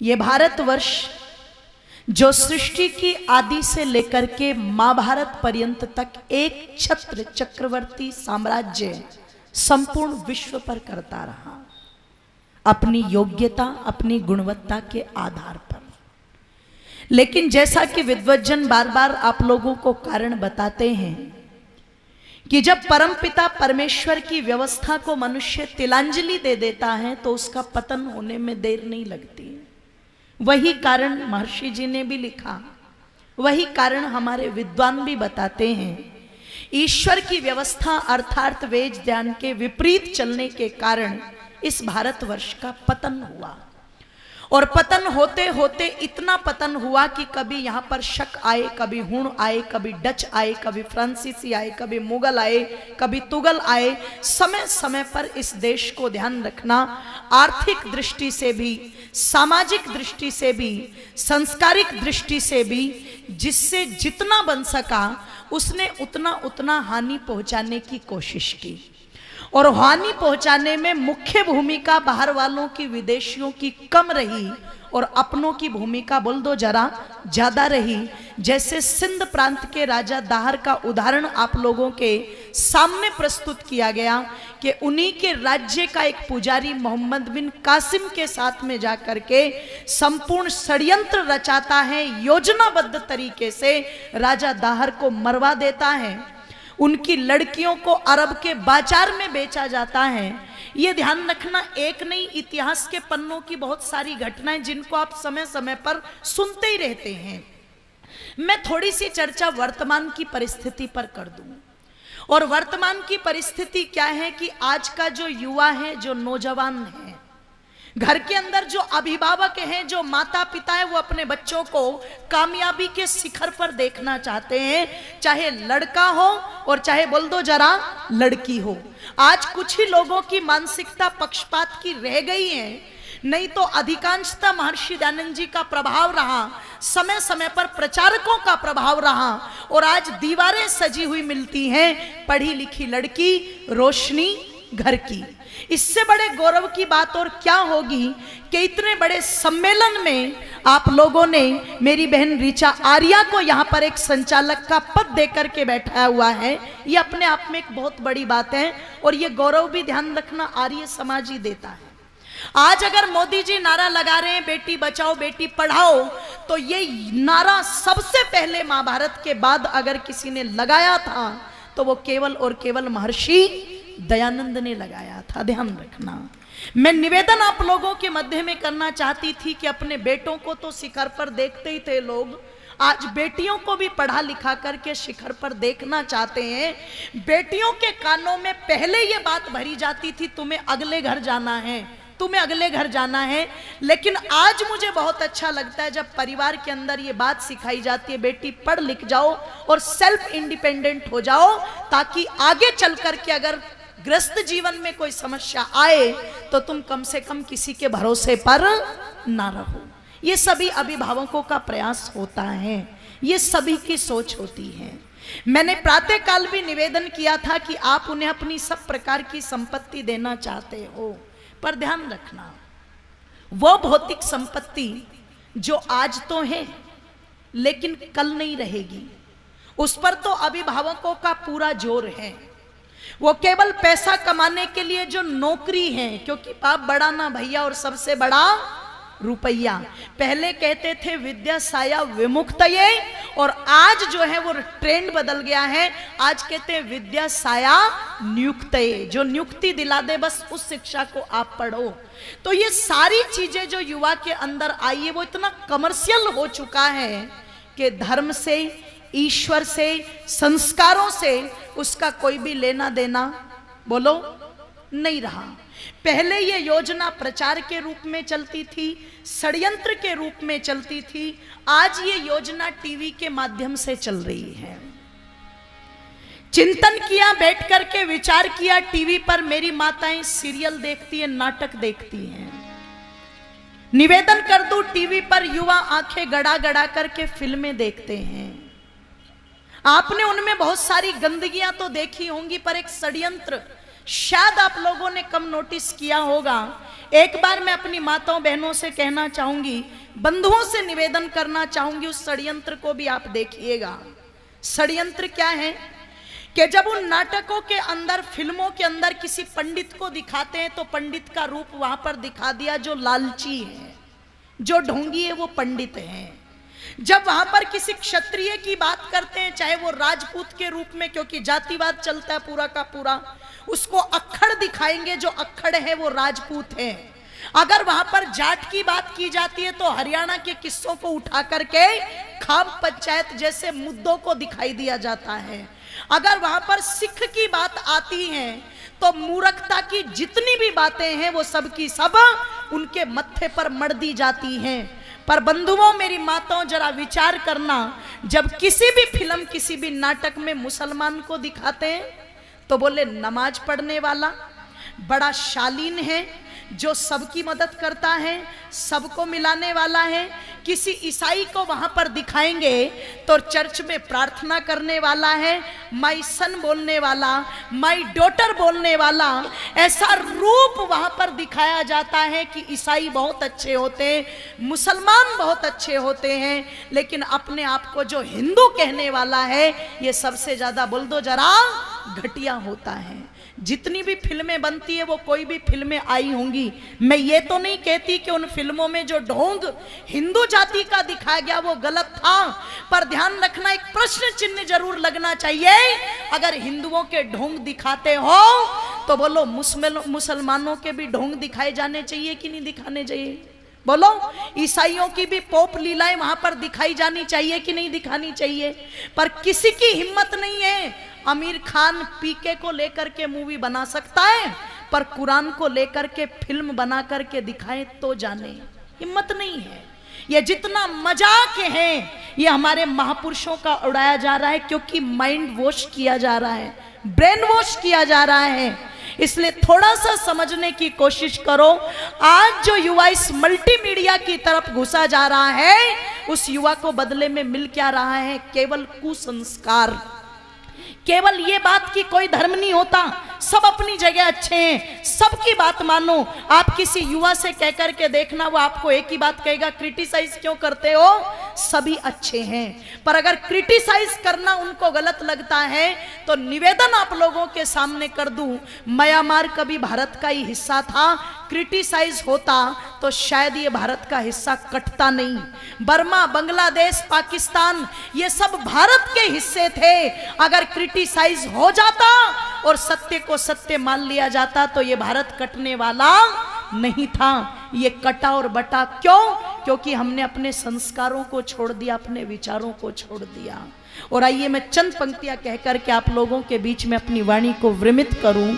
ये भारतवर्ष जो सृष्टि की आदि से लेकर के महाभारत पर्यंत तक एक छत्र चक्रवर्ती साम्राज्य संपूर्ण विश्व पर करता रहा, अपनी योग्यता अपनी गुणवत्ता के आधार पर। लेकिन जैसा कि विद्वज्जन बार बार आप लोगों को कारण बताते हैं कि जब परमपिता परमेश्वर की व्यवस्था को मनुष्य तिलांजलि दे देता है तो उसका पतन होने में देर नहीं लगती है। वही कारण महर्षि जी ने भी लिखा, वही कारण हमारे विद्वान भी बताते हैं। ईश्वर की व्यवस्था अर्थात वेद ज्ञान के विपरीत चलने के कारण इस भारतवर्ष का पतन हुआ। और पतन होते होते इतना पतन हुआ कि कभी यहाँ पर शक आए, कभी हुण आए, कभी डच आए, कभी फ्रांसीसी आए, कभी मुगल आए, कभी तुगल आए। समय समय पर इस देश को ध्यान रखना, आर्थिक दृष्टि से भी, सामाजिक दृष्टि से भी, सांस्कारिक दृष्टि से भी, जिससे जितना बन सका उसने उतना हानि पहुंचाने की कोशिश की। और हानि पहुंचाने में मुख्य भूमिका बाहर वालों की, विदेशियों की कम रही और अपनों की भूमिका बोल दो जरा ज्यादा रही। जैसे सिंध प्रांत के राजा दाहर का उदाहरण आप लोगों के सामने प्रस्तुत किया गया कि उन्हीं के राज्य का एक पुजारी मोहम्मद बिन कासिम के साथ में जाकर के संपूर्ण षड्यंत्र रचाता है, योजनाबद्ध तरीके से राजा दाहर को मरवा देता है। उनकी लड़कियों को अरब के बाजार में बेचा जाता है। ये ध्यान रखना, एक नहीं, इतिहास के पन्नों की बहुत सारी घटनाएं जिनको आप समय समय पर सुनते ही रहते हैं। मैं थोड़ी सी चर्चा वर्तमान की परिस्थिति पर कर दूं। और वर्तमान की परिस्थिति क्या है कि आज का जो युवा है, जो नौजवान है, घर के अंदर जो अभिभावक हैं, जो माता पिता है, वो अपने बच्चों को कामयाबी के शिखर पर देखना चाहते हैं, चाहे लड़का हो और चाहे बोल दो जरा लड़की हो। आज कुछ ही लोगों की मानसिकता पक्षपात की रह गई है, नहीं तो अधिकांशतः महर्षि दयानंद जी का प्रभाव रहा, समय समय पर प्रचारकों का प्रभाव रहा। और आज दीवारें सजी हुई मिलती हैं, पढ़ी लिखी लड़की, रोशनी घर की। इससे बड़े गौरव की बात और क्या होगी कि इतने बड़े सम्मेलन में आप लोगों ने मेरी बहन ऋचा आर्या को यहाँ पर एक संचालक का पद देकर के बैठाया हुआ है। ये अपने आप में एक बहुत बड़ी बात है और ये गौरव भी ध्यान रखना आर्य समाज ही देता है। आज अगर मोदी जी नारा लगा रहे हैं बेटी बचाओ बेटी पढ़ाओ, तो ये नारा सबसे पहले महाभारत के बाद अगर किसी ने लगाया था तो वो केवल और केवल महर्षि दयानंद ने लगाया था। ध्यान रखना, मैं निवेदन आप लोगों के मध्य में करना चाहती थी कि अपने बेटों को तो शिखर पर देखते ही थे लोग, आज बेटियों को भी पढ़ा लिखा करके शिखर पर देखना चाहते हैं। बेटियों के कानों में पहले ये बात भरी जाती थी, तुम्हें अगले घर जाना है, तुम्हें अगले घर जाना है। लेकिन आज मुझे बहुत अच्छा लगता है जब परिवार के अंदर ये बात सिखाई जाती है, बेटी पढ़ लिख जाओ और सेल्फ इंडिपेंडेंट हो जाओ, ताकि आगे चल करके अगर ग्रस्त जीवन में कोई समस्या आए तो तुम कम से कम किसी के भरोसे पर ना रहो। ये सभी अभिभावकों का प्रयास होता है, ये सभी की सोच होती है। मैंने प्रातः काल भी निवेदन किया था कि आप उन्हें अपनी सब प्रकार की संपत्ति देना चाहते हो, पर ध्यान रखना, वो भौतिक संपत्ति जो आज तो है लेकिन कल नहीं रहेगी, उस पर तो अभिभावकों का पूरा जोर है। वो केवल पैसा कमाने के लिए जो नौकरी है, क्योंकि बाप बड़ा ना भैया और सबसे बड़ा रुपया। पहले कहते थे विद्या साया विमुक्तये, और आज जो है वो ट्रेंड बदल गया है, आज कहते हैं विद्या साया नियुक्तये, जो नियुक्ति दिला दे बस उस शिक्षा को आप पढ़ो। तो ये सारी चीजें जो युवा के अंदर आई है वो इतना कमर्शियल हो चुका है कि धर्म से, ईश्वर से, संस्कारों से उसका कोई भी लेना देना बोलो नहीं रहा। पहले ये योजना प्रचार के रूप में चलती थी, षड्यंत्र के रूप में चलती थी, आज ये योजना टीवी के माध्यम से चल रही है। चिंतन किया, बैठ करके विचार किया, टीवी पर मेरी माताएं सीरियल देखती हैं, नाटक देखती हैं। निवेदन कर दूं, टीवी पर युवा आंखें गड़ा गड़ा करके फिल्में देखते हैं। आपने उनमें बहुत सारी गंदगियां तो देखी होंगी, पर एक षड्यंत्र शायद आप लोगों ने कम नोटिस किया होगा। एक बार मैं अपनी माताओं बहनों से कहना चाहूंगी, बंधुओं से निवेदन करना चाहूंगी, उस षड्यंत्र को भी आप देखिएगा। षड्यंत्र क्या है कि जब उन नाटकों के अंदर, फिल्मों के अंदर किसी पंडित को दिखाते हैं तो पंडित का रूप वहां पर दिखा दिया जो लालची है, जो ढोंगी है, वो पंडित है। जब वहां पर किसी क्षत्रिय की बात करते हैं, चाहे वो राजपूत के रूप में, क्योंकि जातिवाद चलता है पूरा का पूरा, उसको अक्खड़ दिखाएंगे, जो अक्खड़ है वो राजपूत है। अगर वहां पर जाट की बात की जाती है तो हरियाणा के किस्सों को उठा करके खाम पंचायत जैसे मुद्दों को दिखाई दिया जाता है। अगर वहां पर सिख की बात आती है तो मूर्खता की जितनी भी बातें हैं वो सब की सब उनके मत्थे पर मढ़ दी जाती हैं। पर बंधुओं, मेरी माताओं, जरा विचार करना, जब किसी भी फिल्म, किसी भी नाटक में मुसलमान को दिखाते हैं तो बोले नमाज पढ़ने वाला, बड़ा शालीन है, जो सबकी मदद करता है, सबको मिलाने वाला है। किसी ईसाई को वहां पर दिखाएंगे तो चर्च में प्रार्थना करने वाला है, माई सन बोलने वाला, माई डॉटर बोलने वाला, ऐसा रूप वहां पर दिखाया जाता है कि ईसाई बहुत अच्छे होते हैं, मुसलमान बहुत अच्छे होते हैं, लेकिन अपने आप को जो हिंदू कहने वाला है ये सबसे ज्यादा, बोल दो जरा, घटिया होता है। जितनी भी फिल्में बनती है वो कोई भी फिल्में आई होंगी, मैं ये तो नहीं कहती कि उन फिल्मों में जो ढोंग हिंदू जाति का दिखाया गया वो गलत था, पर ध्यान रखना, एक प्रश्न चिन्ह जरूर लगना चाहिए। अगर हिंदुओं के ढोंग दिखाते हो तो बोलो मुसलमानों के भी ढोंग दिखाए जाने चाहिए कि नहीं दिखाने चाहिए? बोलो, ईसाइयों की भी पोप लीलाएं वहां पर दिखाई जानी चाहिए कि नहीं दिखानी चाहिए? पर किसी की हिम्मत नहीं है। आमिर खान पीके को लेकर के मूवी बना सकता है, पर कुरान को लेकर के फिल्म बना करके दिखाए तो जाने, हिम्मत नहीं है। ये जितना मजाक है ये हमारे महापुरुषों का उड़ाया जा रहा है, क्योंकि माइंड वॉश किया जा रहा है, ब्रेन वॉश किया जा रहा है। इसलिए थोड़ा सा समझने की कोशिश करो। आज जो युवा इस मल्टीमीडिया की तरफ घुसा जा रहा है, उस युवा को बदले में मिल क्या रहा है? केवल कुसंस्कार। केवल ये बात कि कोई धर्म नहीं होता, सब अपनी जगह अच्छे हैं, सबकी बात मानो। आप किसी युवा से कहकर के देखना, वो आपको एक ही बात कहेगा, क्रिटिसाइज क्यों करते हो, सभी अच्छे हैं। पर अगर क्रिटिसाइज करना उनको गलत लगता है तो निवेदन आप लोगों के सामने कर दूं, म्यांमार कभी भारत का ही हिस्सा था, क्रिटिसाइज होता तो शायद ये भारत का हिस्सा कटता नहीं। बर्मा, बांग्लादेश, पाकिस्तान, ये सब भारत के हिस्से थे। अगर क्रिटिसाइज हो जाता और सत्य को सत्य मान लिया जाता तो ये भारत कटने वाला नहीं था। ये कटा और बटा क्यों? क्योंकि हमने अपने संस्कारों को छोड़ दिया, अपने विचारों को छोड़ दिया। और आइए मैं चंद पंक्तियां कहकर के आप लोगों के बीच में अपनी वाणी को विरमित करूं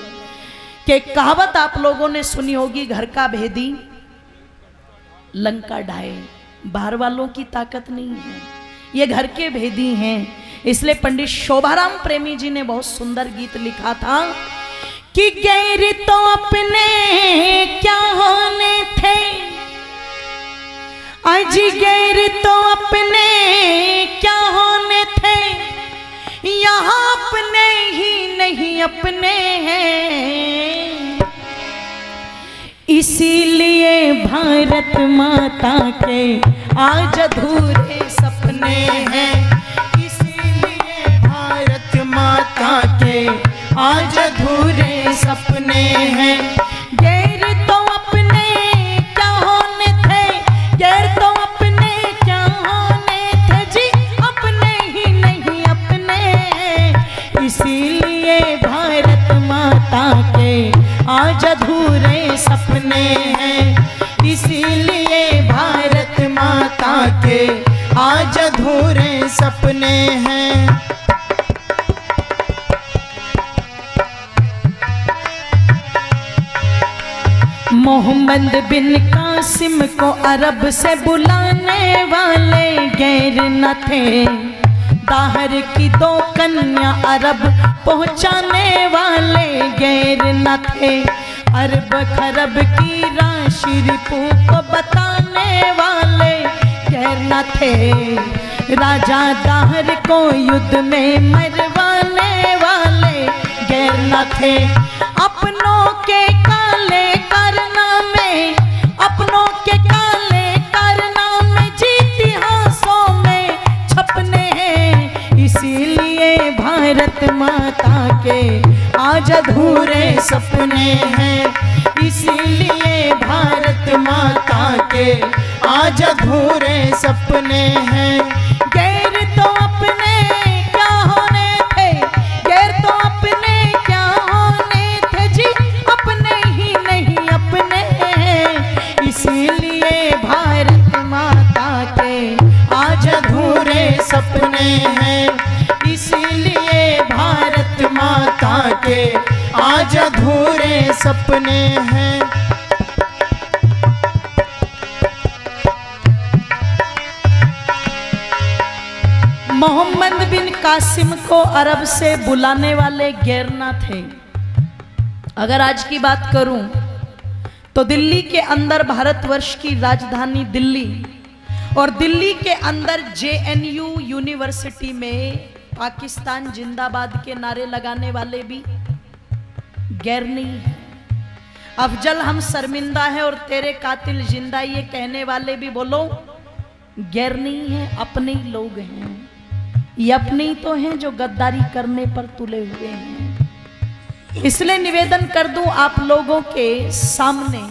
कि कहावत आप लोगों ने सुनी होगी, घर का भेदी लंका ढाए। बाहर वालों की ताकत नहीं है, ये घर के भेदी हैं। इसलिए पंडित शोभाराम प्रेमी जी ने बहुत सुंदर गीत लिखा था कि गैर तो अपने क्या होने थे, आज गैर तो अपने क्या होने थे, यहाँ अपने ही नहीं अपने हैं। इसीलिए भारत माता के आज अधूरे सपने हैं, इसीलिए भारत माता के आज अधूरे सपने हैं। गैर तो अपने क्या होने थे, गैर तो अपने क्या होने थे जी, अपने ही नहीं अपने हैं। इसीलिए भारत माता के आज अधूरे सपने हैं, इसीलिए भारत माता के आज अधूरे सपने हैं। मोहम्मद बिन कासिम को अरब से बुलाने वाले गैर न थे, दाहर की 2 कन्या अरब पहुँचाने वाले गैर न थे, अरब खरब की राशि रिपू को बताने वाले गैर न थे, राजा दाहर को युद्ध में मरवाने वाले गैर न थे। अपने अधूरे सपने हैं, इसीलिए भारत माता के आज अधूरे सपने हैं। गैर तो अपने क्या होने थे, गैर तो अपने क्या होने थे जी, अपने ही नहीं अपने हैं, इसीलिए भारत माता के आज अधूरे सपने हैं, इसीलिए भारत माता के आज अधूरे सपने हैं। मोहम्मद बिन कासिम को अरब से बुलाने वाले गैरना थे। अगर आज की बात करूं तो दिल्ली के अंदर भारतवर्ष की राजधानी दिल्ली और दिल्ली के अंदर JNU यूनिवर्सिटी में पाकिस्तान जिंदाबाद के नारे लगाने वाले भी गैर नहीं है। अफजल हम शर्मिंदा है और तेरे कातिल जिंदा, ये कहने वाले भी बोलो गैर नहीं है, अपने ही लोग हैं। ये अपने ही तो हैं जो गद्दारी करने पर तुले हुए हैं। इसलिए निवेदन कर दूं आप लोगों के सामने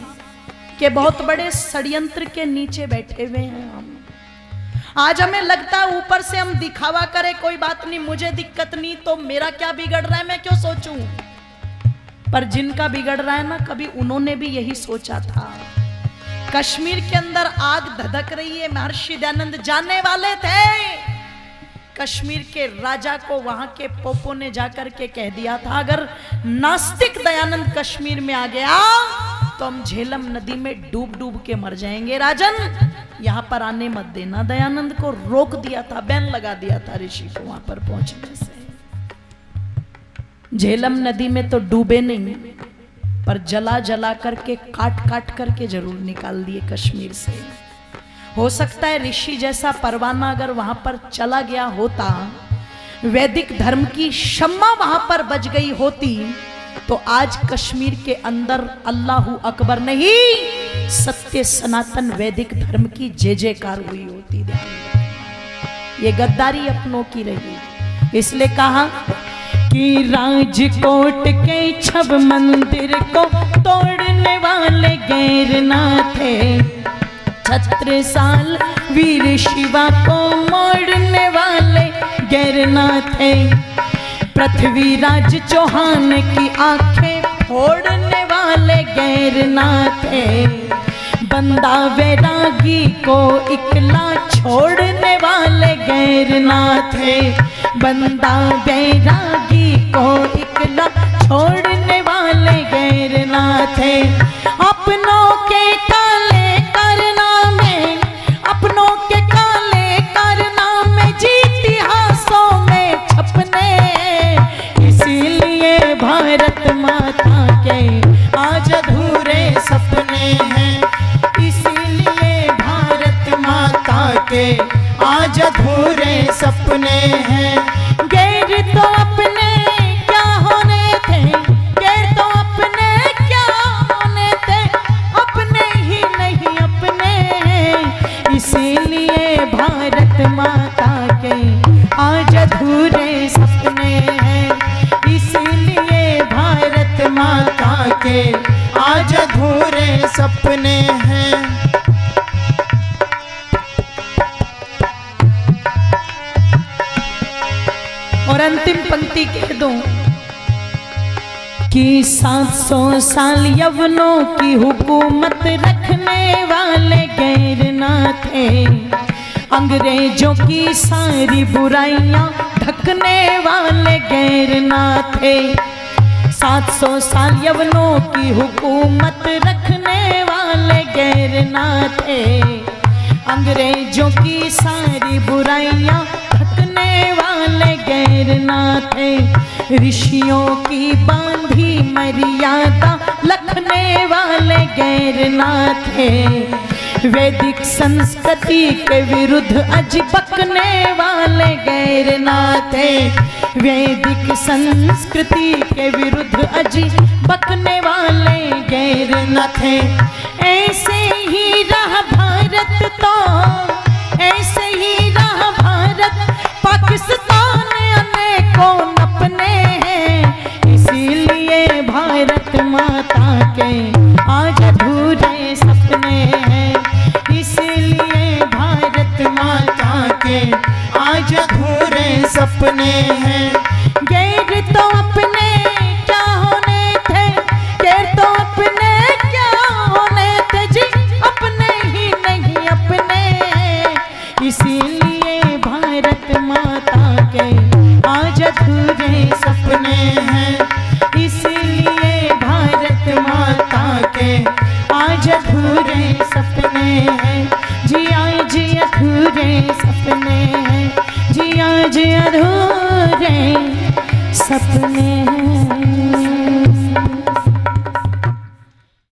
कि बहुत बड़े षड्यंत्र के नीचे बैठे हुए हैं हम। आज हमें लगता है ऊपर से हम दिखावा करें, कोई बात नहीं, मुझे दिक्कत नहीं, तो मेरा क्या बिगड़ रहा है, मैं क्यों सोचूं। पर जिनका बिगड़ रहा है ना, कभी उन्होंने भी यही सोचा था। कश्मीर के अंदर आग धधक रही है, महर्षि दयानंद जानने वाले थे। कश्मीर के राजा को वहां के पोपो ने जाकर के कह दिया था, अगर नास्तिक दयानंद कश्मीर में आ गया तो हम झेलम नदी में डूब डूब के मर जाएंगे, राजन यहां पर आने मत देना। दयानंद को रोक दिया था, बैन लगा दिया था ऋषि को वहां पर पहुंचने से। झेलम नदी में तो डूबे नहीं, पर जला जला करके काट काट करके जरूर निकाल दिए कश्मीर से। हो सकता है ऋषि जैसा परवाना अगर वहां पर चला गया होता, वैदिक धर्म की शम्मा वहां पर बज गई होती, तो आज कश्मीर के अंदर अल्लाहू अकबर नहीं, सत्य सनातन वैदिक धर्म की जय जयकार हुई होती। ध्यान रखना, ये गद्दारी अपनों की रही। इसलिए कहा कि राजकोट के छब मंदिर को तोड़ने वाले गैर ना थे, छत्रसाल वीर शिवा को मोड़ने वाले गैर ना थे, पृथ्वीराज चौहान की आंखें फोड़ने वाले गैर ना थे, बंदा वैरागी को इकला छोड़ने वाले गैर ना थे, बंदा वैरागी को इकला छोड़ने वाले गैर ना थे। अपनों के काले कारनामे, अपनों के काले कारनामे जी इतिहासों में छपने, इसीलिए भारत माता के आज अधूरे सपने हैं, इसीलिए भारत माता के आज अधूरे सपने हैं। गैर तो अपने क्या होने थे, गैर तो अपने क्या होने थे, अपने ही नहीं अपने हैं, इसीलिए भारत माता के आज अधूरे सपने हैं, इसीलिए भारत माता के आज अधूरे सपने हैं। और अंतिम पंक्ति कह दूं कि 700 साल यवनों की हुकूमत रखने वाले गैर ना थे, अंग्रेजों की सारी बुराइयां ढकने वाले गैर ना थे। 700 साल यवनों की हुकूमत रखने वाले गैर ना थे, अंग्रेजों की सारी बुराइयां ढकने वाले गैर ना थे, ऋषियों की बांधी मर्यादा लखने वाले गैर ना थे, वैदिक संस्कृति के विरुद्ध अज बकने वाले गैर ना थे, वैदिक संस्कृति के विरुद्ध अज बकने वाले गैर न थे। ऐसे ही रहा भारत, तो ऐसे ही रहा भारत, पाकिस्तान अनेकों नपने हैं, इसीलिए सपने